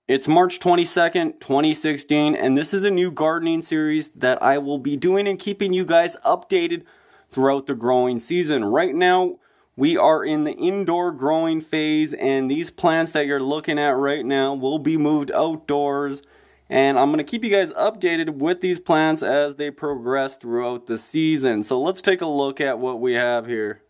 It's March 22nd, 2016, and this is a new gardening series that I will be doing and keeping you guys updated throughout the growing season. Right now, we are in the indoor growing phase, and these plants that you're looking at right now will be moved outdoors. And I'm going to keep you guys updated with these plants as they progress throughout the season. So let's take a look at what we have here.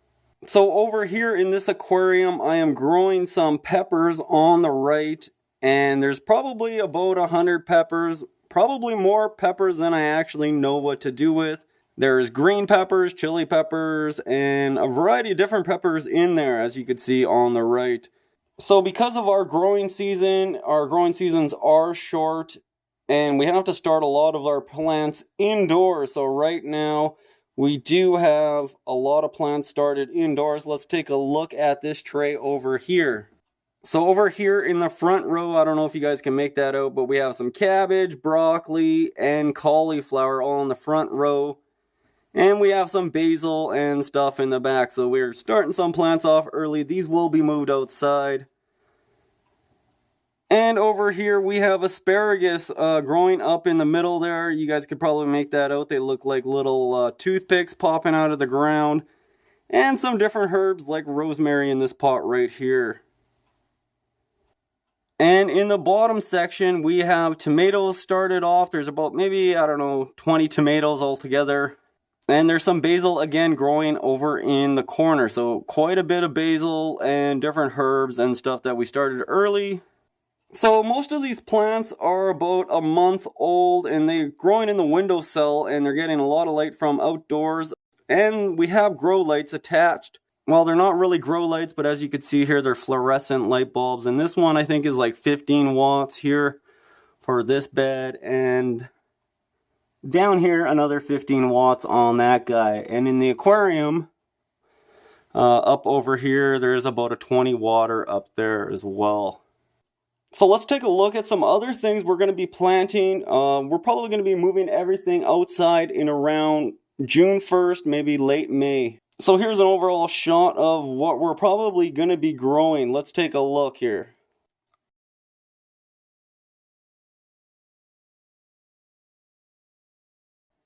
So over here in this aquarium, I am growing some peppers on the right. And there's probably about 100 peppers, probably more peppers than I actually know what to do with. There's green peppers, chili peppers, and a variety of different peppers in there, as you can see on the right. So because of our growing seasons are short, and we have to start a lot of our plants indoors. So right now, we do have a lot of plants started indoors. Let's take a look at this tray over here. So over here in the front row, I don't know if you guys can make that out, but we have some cabbage, broccoli, and cauliflower all in the front row. And we have some basil and stuff in the back. So we're starting some plants off early. These will be moved outside. And over here we have asparagus growing up in the middle there. You guys could probably make that out. They look like little toothpicks popping out of the ground. And some different herbs like rosemary in this pot right here. And in the bottom section, we have tomatoes started off. There's about maybe, 20 tomatoes altogether. And there's some basil again growing over in the corner. So quite a bit of basil and different herbs and stuff that we started early. So most of these plants are about a month old and they're growing in the windowsill and they're getting a lot of light from outdoors. And we have grow lights attached. Well, they're not really grow lights, but as you can see here, they're fluorescent light bulbs. And this one, I think, is like 15 watts here for this bed. And down here, another 15 watts on that guy. And in the aquarium, up over here, there's about a 20 watter up there as well. So let's take a look at some other things we're going to be planting. We're probably going to be moving everything outside in around June 1st, maybe late May. So here's an overall shot of what we're probably going to be growing. Let's take a look here.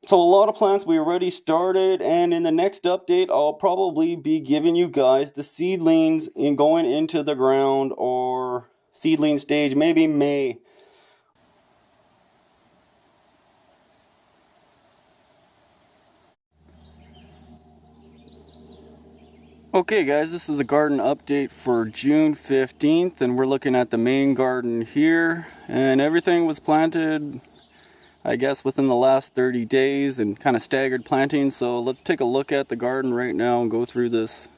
So a lot of plants we already started, and in the next update I'll probably be giving you guys the seedlings in going into the ground, or seedling stage, maybe May. Okay guys, this is a garden update for June 15th, and we're looking at the main garden here, and everything was planted, I guess, within the last 30 days and kind of staggered planting. So let's take a look at the garden right now and go through this.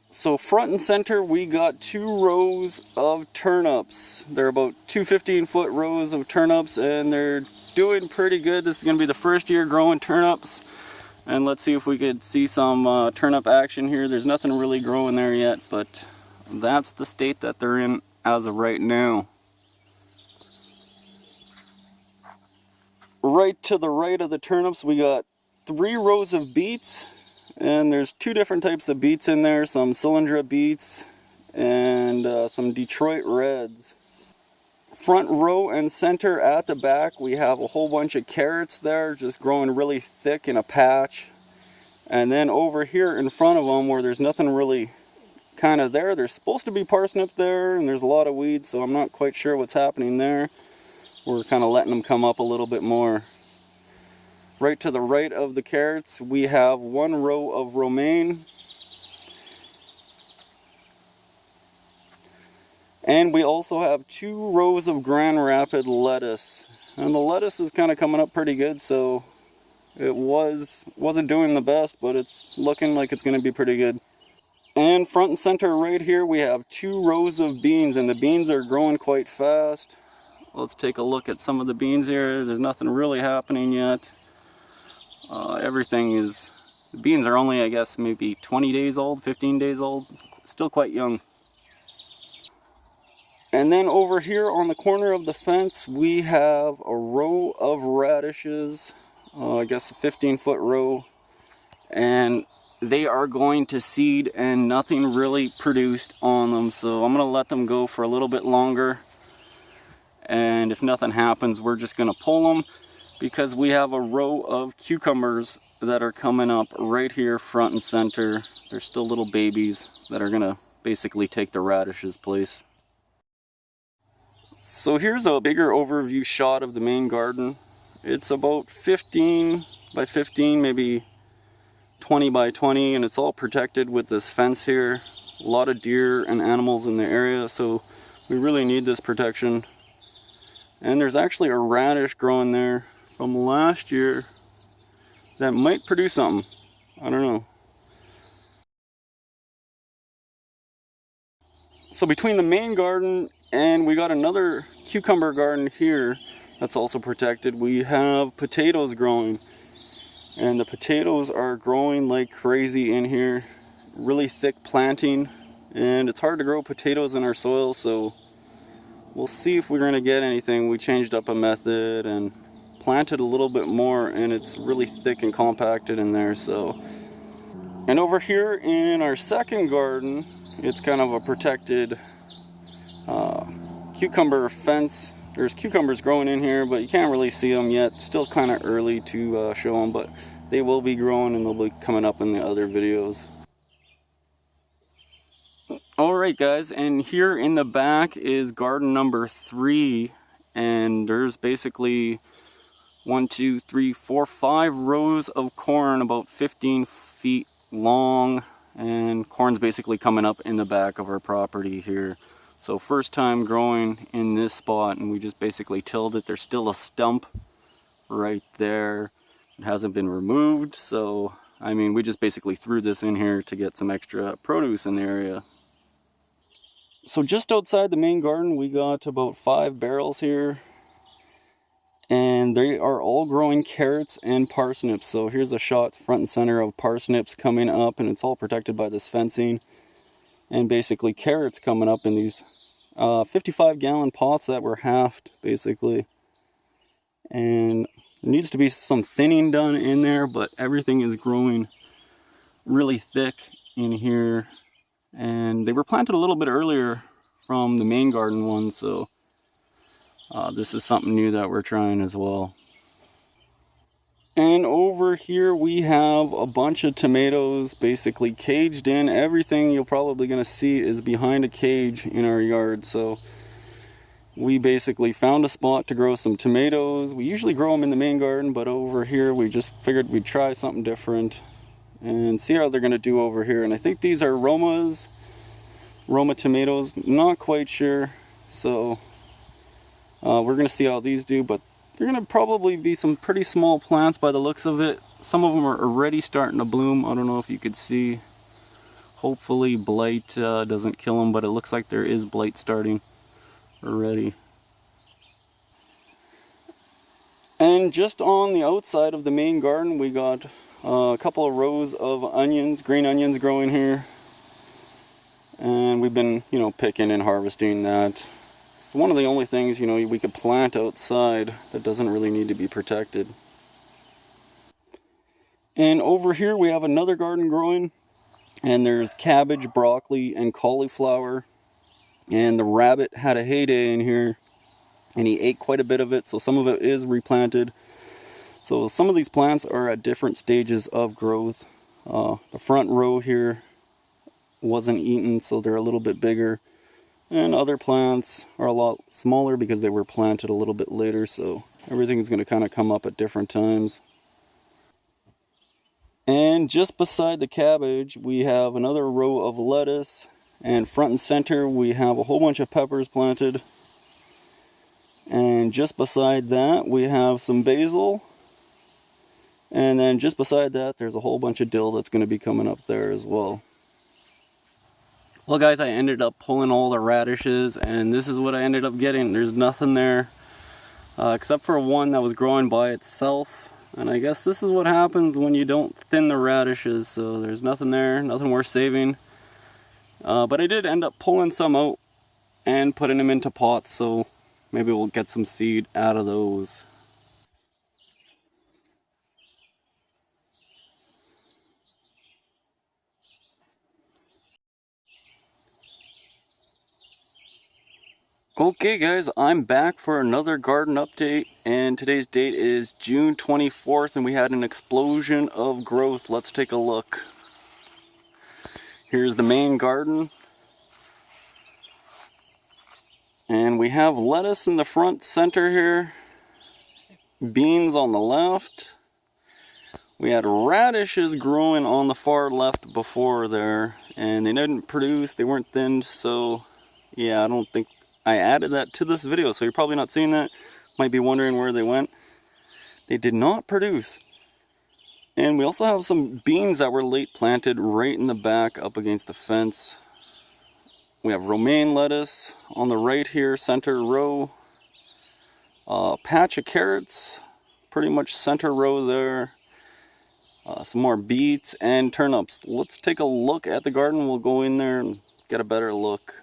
So front and center, we got 2 rows of turnips. They're about 2 15-foot rows of turnips, and they're doing pretty good. This is going to be the first year growing turnips. And let's see if we could see some turnip action here. There's nothing really growing there yet, but that's the state that they're in as of right now. Right to the right of the turnips, we got 3 rows of beets. And there's 2 different types of beets in there, some Cylindra beets and some Detroit Reds. Front row and center at the back, we have a whole bunch of carrots there, just growing really thick in a patch. And then over here in front of them, where there's nothing really kind of there, there's supposed to be parsnip there, and there's a lot of weeds, so I'm not quite sure what's happening there. We're kind of letting them come up a little bit more. Right to the right of the carrots, we have 1 row of romaine. And we also have 2 rows of Grand Rapid lettuce. And the lettuce is kind of coming up pretty good, so it wasn't doing the best, but it's looking like it's going to be pretty good. And front and center right here, we have 2 rows of beans, and the beans are growing quite fast. Let's take a look at some of the beans here. There's nothing really happening yet. The beans are only, I guess, maybe 20 days old, 15 days old, still quite young. And then over here on the corner of the fence, we have a row of radishes, I guess a 15-foot row. And they are going to seed and nothing really produced on them. So I'm going to let them go for a little bit longer. And if nothing happens, we're just going to pull them because we have a row of cucumbers that are coming up right here front and center. They're still little babies that are going to basically take the radishes' place. So here's a bigger overview shot of the main garden. It's about 15 by 15, maybe 20 by 20, and it's all protected with this fence here. A lot of deer and animals in the area, so we really need this protection. And there's actually a radish growing there from last year that might produce something. I don't know. So between the main garden and we got another cucumber garden here that's also protected, we have potatoes growing. And the potatoes are growing like crazy in here. Really thick planting. And it's hard to grow potatoes in our soil, so we'll see if we're going to get anything. We changed up a method and planted a little bit more, and it's really thick and compacted in there. So, and over here in our second garden, it's kind of a protected cucumber fence. There's cucumbers growing in here, but you can't really see them yet. Still kind of early to show them, but they will be growing and they'll be coming up in the other videos. Alright guys, and here in the back is garden number 3, and there's basically 1, 2, 3, 4, 5 rows of corn about 15 feet long, and corn's basically coming up in the back of our property here. So first time growing in this spot, and we just basically tilled it. There's still a stump right there. It hasn't been removed, so I mean we just basically threw this in here to get some extra produce in the area. So just outside the main garden we got about 5 barrels here, and they are all growing carrots and parsnips. So here's a shot front and center of parsnips coming up, and it's all protected by this fencing, and basically carrots coming up in these 55-gallon pots that were halved basically. And there needs to be some thinning done in there, but everything is growing really thick in here. And they were planted a little bit earlier from the main garden one, so this is something new that we're trying as well. And over here we have a bunch of tomatoes basically caged in. Everything you're probably going to see is behind a cage in our yard. So we basically found a spot to grow some tomatoes. We usually grow them in the main garden, but over here we just figured we'd try something different and see how they're going to do over here. And I think these are Roma tomatoes, not quite sure. So we're going to see how these do, but they're going to probably be some pretty small plants by the looks of it. Some of them are already starting to bloom. I don't know if you could see. Hopefully blight doesn't kill them, but it looks like there is blight starting already. And just on the outside of the main garden we got a couple of rows of onions, green onions growing here. And we've been, picking and harvesting that. It's one of the only things, we could plant outside that doesn't really need to be protected. And over here we have another garden growing, and there's cabbage, broccoli, and cauliflower. And the rabbit had a heyday in here, and he ate quite a bit of it, so some of it is replanted. So some of these plants are at different stages of growth. The front row here wasn't eaten, so they're a little bit bigger. And other plants are a lot smaller because they were planted a little bit later, so everything's going to kind of come up at different times. And just beside the cabbage, we have another row of lettuce, and front and center we have a whole bunch of peppers planted. And just beside that we have some basil, and then just beside that there's a whole bunch of dill that's going to be coming up there as well. Well guys, I ended up pulling all the radishes, and this is what I ended up getting. There's nothing there except for one that was growing by itself, and I guess this is what happens when you don't thin the radishes. So there's nothing there, nothing worth saving, but I did end up pulling some out and putting them into pots, so maybe we'll get some seed out of those. Okay guys, I'm back for another garden update, and today's date is June 24th, and we had an explosion of growth. Let's take a look. Here's the main garden, and we have lettuce in the front center here, beans on the left. We had radishes growing on the far left before there, and they didn't produce, they weren't thinned, so yeah, I don't think I added that to this video, so you're probably not seeing that. Might be wondering where they went. They did not produce. And we also have some beans that were late planted right in the back up against the fence. We have romaine lettuce on the right here, center row. A patch of carrots, pretty much center row there. Some more beets and turnips. Let's take a look at the garden. We'll go in there and get a better look.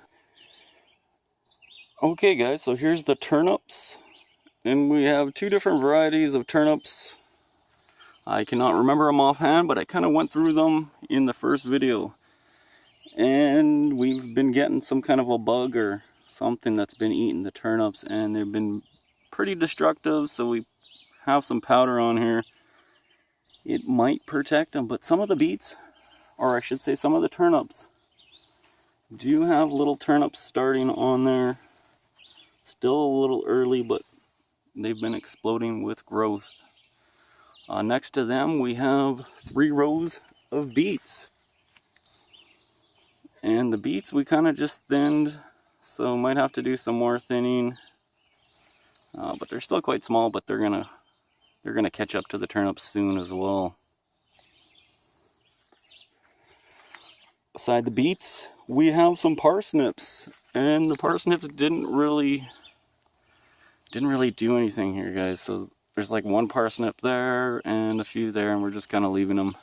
Okay guys, so here's the turnips. And we have two different varieties of turnips. I cannot remember them offhand, but I kind of went through them in the first video. And we've been getting some kind of a bug or something that's been eating the turnips, and they've been pretty destructive, so we have some powder on here. It might protect them, but some of the beets, or I should say some of the turnips, do have little turnips starting on there. Still a little early, but they've been exploding with growth. Next to them we have 3 rows of beets. And the beets we kind of just thinned, so might have to do some more thinning. But they're still quite small, but they're gonna catch up to the turnips soon as well. Beside the beets, we have some parsnips, and the parsnips didn't really do anything here, guys. So there's like one parsnip there and a few there, and we're just kind of leaving them.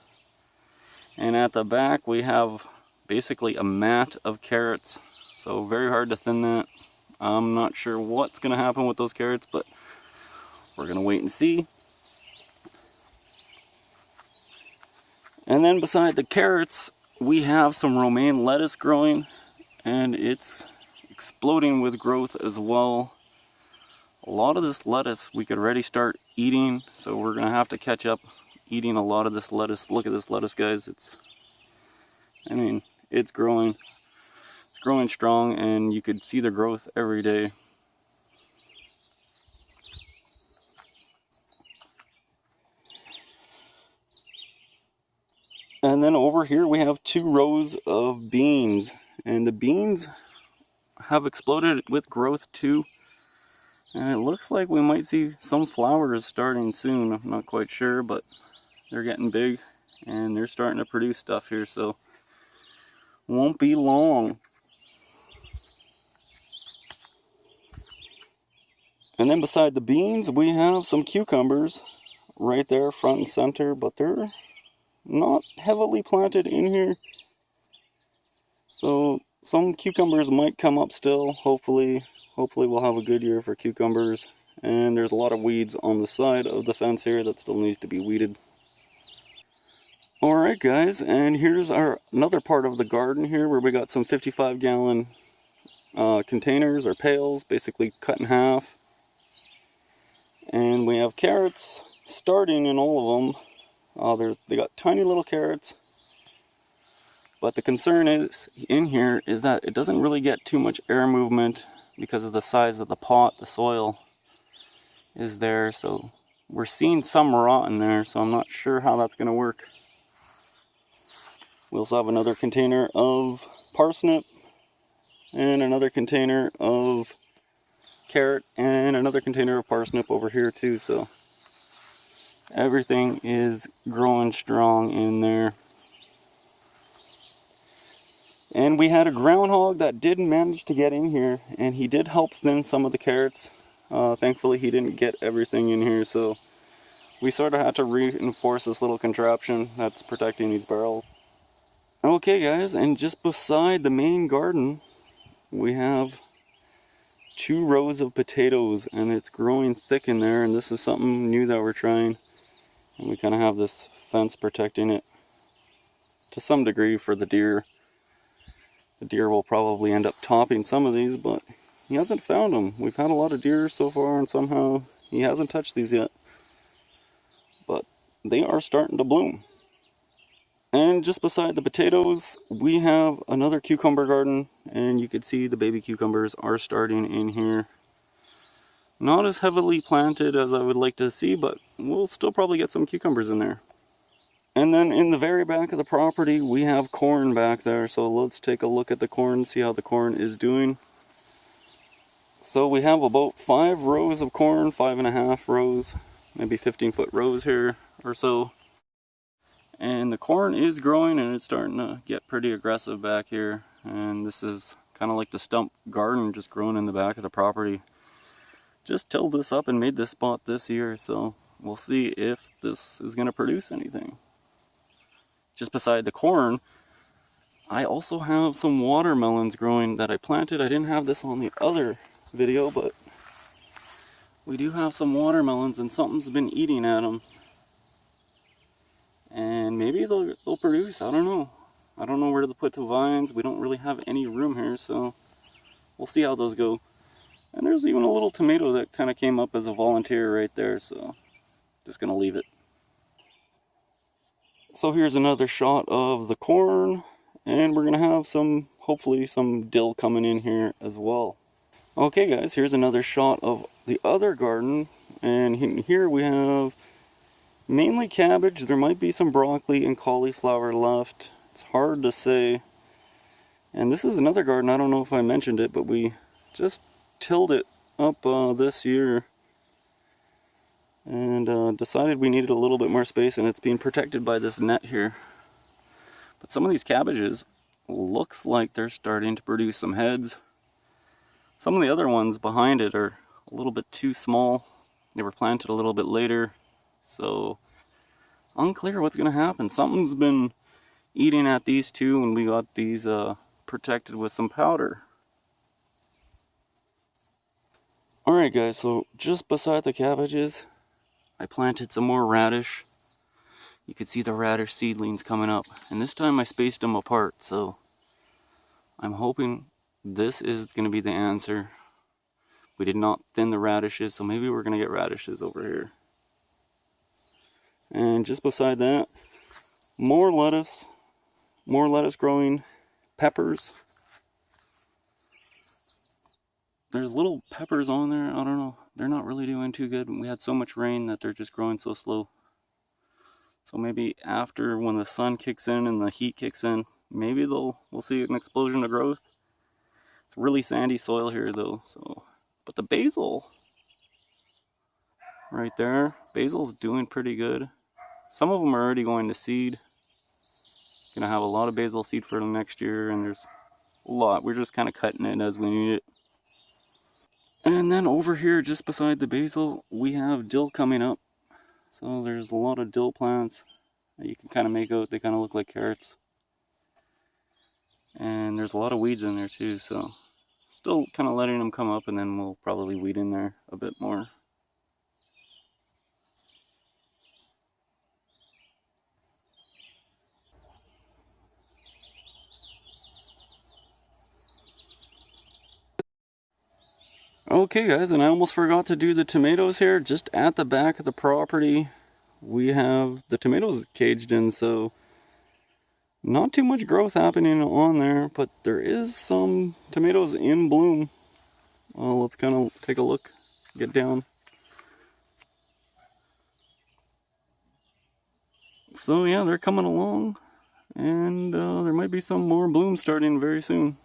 And at the back we have basically a mat of carrots, so very hard to thin that. I'm not sure what's gonna happen with those carrots, but we're gonna wait and see. And then beside the carrots, we have some romaine lettuce growing, and it's exploding with growth as well. A lot of this lettuce we could already start eating, so we're gonna have to catch up eating a lot of this lettuce. Look at this lettuce, guys. It's growing. It's growing strong, and you could see the growth every day. And then over here we have 2 rows of beans, and the beans have exploded with growth too. And it looks like we might see some flowers starting soon. I'm not quite sure, but they're getting big and they're starting to produce stuff here, so won't be long. And then beside the beans, we have some cucumbers right there, front and center, but they're not heavily planted in here. So some cucumbers might come up still, hopefully we'll have a good year for cucumbers. And there's a lot of weeds on the side of the fence here that still needs to be weeded. Alright guys, and here's another part of the garden here where we got some 55-gallon containers or pails, basically cut in half. And we have carrots starting in all of them. They got tiny little carrots. But the concern is in here is that it doesn't really get too much air movement because of the size of the pot. The soil is there, so we're seeing some rot in there, so I'm not sure how that's going to work. We also have another container of parsnip and another container of carrot and another container of parsnip over here too, so everything is growing strong in there. And we had a groundhog that did manage to get in here, and he did help thin some of the carrots. Thankfully he didn't get everything in here, so we sort of had to reinforce this little contraption that's protecting these barrels. Okay guys, and just beside the main garden we have 2 rows of potatoes, and it's growing thick in there, and this is something new that we're trying. And we kind of have this fence protecting it to some degree for the deer. The deer will probably end up topping some of these, but he hasn't found them. We've had a lot of deer so far, and somehow he hasn't touched these yet. But they are starting to bloom. And just beside the potatoes, we have another cucumber garden, and you can see the baby cucumbers are starting in here. Not as heavily planted as I would like to see, but we'll still probably get some cucumbers in there. And then in the very back of the property, we have corn back there. So let's take a look at the corn, see how the corn is doing. So we have about 5 rows of corn, 5.5 rows, maybe 15-foot rows here or so. And the corn is growing, and it's starting to get pretty aggressive back here. And this is kind of like the stump garden just growing in the back of the property. Just tilled this up and made this spot this year, so we'll see if this is going to produce anything. Just beside the corn, I also have some watermelons growing that I planted. I didn't have this on the other video, but we do have some watermelons, and something's been eating at them. And maybe they'll produce, I don't know. I don't know where to put the vines. We don't really have any room here, so we'll see how those go. And there's even a little tomato that kind of came up as a volunteer right there, so just gonna leave it. So here's another shot of the corn, and we're gonna have some, hopefully some dill coming in here as well. Okay guys, here's another shot of the other garden, and here we have mainly cabbage. There might be some broccoli and cauliflower left. It's hard to say. And this is another garden, I don't know if I mentioned it, but we just tilled it up this year and decided we needed a little bit more space, and it's being protected by this net here. But some of these cabbages looks like they're starting to produce some heads. Some of the other ones behind it are a little bit too small. They were planted a little bit later, so unclear what's going to happen. Something's been eating at these two, and we got these protected with some powder. Alright guys, so just beside the cabbages, I planted some more radish. You can see the radish seedlings coming up, and this time I spaced them apart, so I'm hoping this is going to be the answer. We did not thin the radishes, so maybe we're going to get radishes over here. And just beside that, more lettuce growing, peppers. There's little peppers on there, I don't know. They're not really doing too good. We had so much rain that they're just growing so slow. So maybe after, when the sun kicks in and the heat kicks in, maybe we'll see an explosion of growth. It's really sandy soil here though, so. But the basil, right there, basil's doing pretty good. Some of them are already going to seed. Gonna have a lot of basil seed for next year, and there's a lot. We're just kind of cutting it as we need it. And then over here, just beside the basil, we have dill coming up. So there's a lot of dill plants that you can kind of make out. They kind of look like carrots. And there's a lot of weeds in there too, so still kind of letting them come up, and then we'll probably weed in there a bit more. Okay guys, and I almost forgot to do the tomatoes here. Just at the back of the property, we have the tomatoes caged in, so not too much growth happening on there, but there is some tomatoes in bloom. Well, let's kind of take a look, get down. So yeah, they're coming along, and there might be some more bloom starting very soon.